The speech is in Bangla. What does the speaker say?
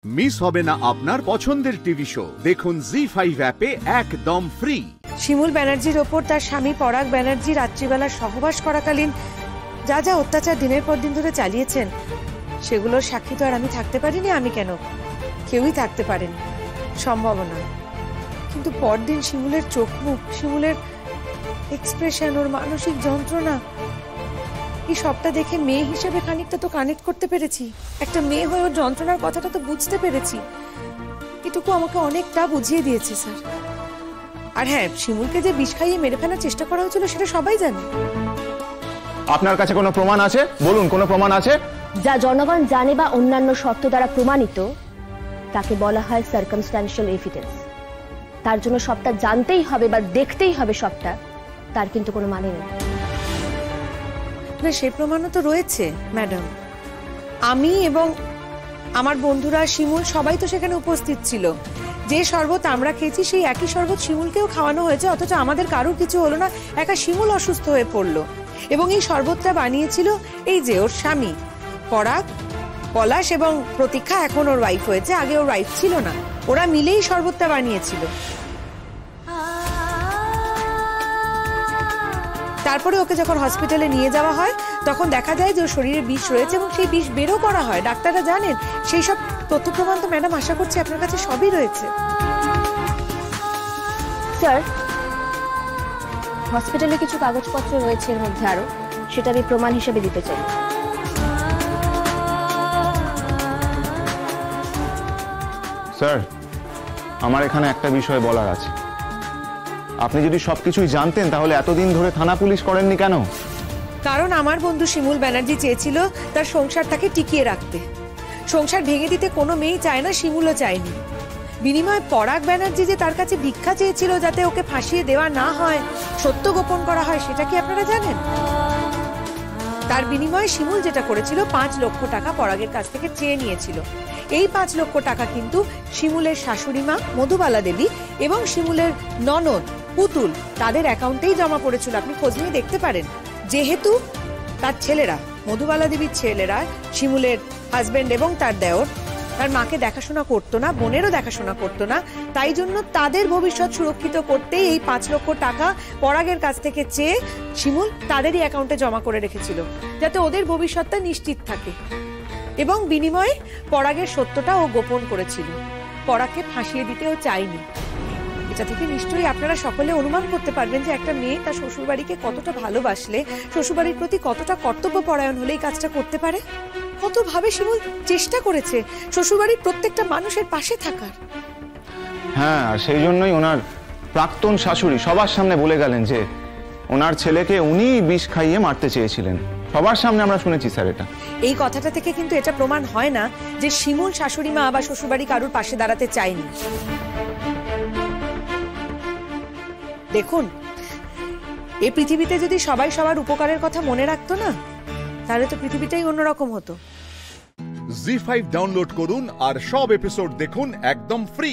মিস হবে না আপনার পছন্দের টিভি শো। দেখুন জি5 অ্যাপে একদম ফ্রি। শিমুল ব্যানার্জির ওপর তার স্বামী পরাগ ব্যানার্জি রাত্রিবেলা সহবাস করাকালীন যা যা অত্যাচার দিনের পর দিন ধরে চালিয়েছেন, সেগুলোর সাক্ষী তো আর আমি থাকতে পারিনি। আমি কেন, কেউই থাকতে পারেনি, সম্ভাবনা। কিন্তু পরদিন শিমুলের চোখ মুখ, শিমুলের এক্সপ্রেশন, ওর মানসিক যন্ত্রণা, এই সবটা দেখে মেয়ে হিসেবে খানিকটা তো কানেক্ট করতে পেরেছি। একটা মেয়ে হয়ে ওর যন্ত্রণার কথাটা তো বুঝতে পেরেছি। এটুকু আমাকে অনেকটা বুঝিয়ে দিয়েছে স্যার। আর হ্যাঁ, শিমুলকে যে বিষ খাইয়ে মেরে ফেলার চেষ্টা করা হয়েছিল সেটা সবাই জানে। আপনার কাছে কোনো প্রমাণ আছে? বলুন, কোনো প্রমাণ আছে? যা জনগণ জানে বা অন্যান্য শর্ত দ্বারা প্রমাণিত তাকে বলা হয় সার্কামস্ট্যান্সিয়াল এভিডেন্স। তার জন্য সবটা জানতেই হবে বা দেখতেই হবে সবটা, তার কিন্তু কোনো মানে নেই। না, সেই প্রমাণও তো রয়েছে ম্যাডাম। আমি এবং আমার বন্ধুরা, শিমুল, সবাই তো সেখানে উপস্থিত ছিল। যে শরবত আমরা খেয়েছি সেই একই শরবত শিমুলকেও খাওয়ানো হয়েছে, অথচ আমাদের কারোর কিছু হলো না। একা শিমুল অসুস্থ হয়ে পড়লো। এবং এই শরবতটা বানিয়েছিল এই যে ওর স্বামী পরাগ, পলাশ এবং প্রতীক্ষা, এখন ওর ওয়াইফ হয়েছে, আগে ওর ওয়াইফ ছিল না। ওরা মিলেই শরবতটা বানিয়েছিল। তারপরে ওকে যখন হসপিটালে নিয়ে যাওয়া হয় তখন দেখা যায় যে ওর শরীরে বিষ রয়েছে এবং সেই বিষ বেরও করা হয়। ডাক্তাররা জানেন। সেই সব তথ্য প্রমাণ তো ম্যাডাম আশা করছি আপনার কাছে সবই রয়েছে। স্যার, হসপিটালে কিছু কাগজপত্র রয়েছে এর মধ্যে আরো, সেটা আমি প্রমাণ হিসেবে দিতে চাই। স্যার, আমার এখানে একটা বিষয় বলার আছে। আপনি যদি সবকিছুই জানতেন তাহলে এতদিন ধরে থানা পুলিশ করেননি কেন? কারণ আমার বন্ধু শিমুল ব্যানার্জি চেয়েছিল তার সংসারটাকে টিকিয়ে রাখতে। সংসার ভেঙে দিতে কোনো মেয়েই চায় না, শিমুলও চায়নি। বিনিময়ে পরাগ ব্যানার্জি যে তার কাছে ভিক্ষা চেয়েছিল যাতে ওকে ফাঁসিয়ে দেওয়া না হয়, সত্য গোপন করা হয়, সেটা কি আপনারা জানেন? তার বিনিময়ে শিমুল যেটা করেছিল, 5 লক্ষ টাকা পরাগের কাছ থেকে চেয়ে নিয়েছিল। এই 5 লক্ষ টাকা কিন্তু শিমুলের শাশুড়ি মা মধুবালা দেবী এবং শিমুলের ননদ পুতুল তাদের অ্যাকাউন্টেই জমা পড়েছিল। আপনি খোঁজ নিয়ে দেখতে পারেন। যেহেতু তার ছেলেরা, মধুবালা দেবীর ছেলেরা, শিমুলের হাজবেন্ড এবং তার দেওর তার মাকে দেখাশোনা করতো না, বোনেরও দেখাশোনা করতো না, তাই জন্য তাদের ভবিষ্যৎ সুরক্ষিত করতেই এই 5 লক্ষ টাকা পরাগের কাছ থেকে চেয়ে শিমুল তাদেরই অ্যাকাউন্টে জমা করে রেখেছিল, যাতে ওদের ভবিষ্যৎটা নিশ্চিত থাকে। এবং বিনিময়ে পরাগের সত্যটা ও গোপন করেছিল। পরাগকে ফাঁসিয়ে দিতেও চায়নি। এটা থেকে নিশ্চয়ই আপনারা সকলে অনুমান করতে পারবেন যে একটা মেয়ে তার শ্বশুরবাড়িকে কতটা ভালোবাসলে, শ্বশুরবাড়ির প্রতি কতটা কর্তব্যপরায়ণ হলে এই কাজটা করতে পারে। কতভাবে শিমুল চেষ্টা করেছে শ্বশুরবাড়ির প্রত্যেকটা মানুষের পাশে থাকার। হ্যাঁ, আর সেই জন্যই ওনার প্রাক্তন শাশুড়ি সবার সামনে বলে গেলেন যে ওনার ছেলেকে উনি বিষ খাইয়ে মারতে চেয়েছিলেন। সবার সামনে আমরা শুনেছি স্যার এটা। এই কথাটা থেকে কিন্তু এটা প্রমাণ হয় না যে শিমুল শাশুড়ি মা বা শ্বশুরবাড়ি কারুর পাশে দাঁড়াতে চায়নি। দেখুন, এই পৃথিবীতে যদি সবাই সবার উপকারের কথা মনে রাখতো না, তাহলে তো পৃথিবীটাই অন্যরকম হতো। জি5 ডাউনলোড করুন আর সব এপিসোড দেখুন একদম ফ্রি।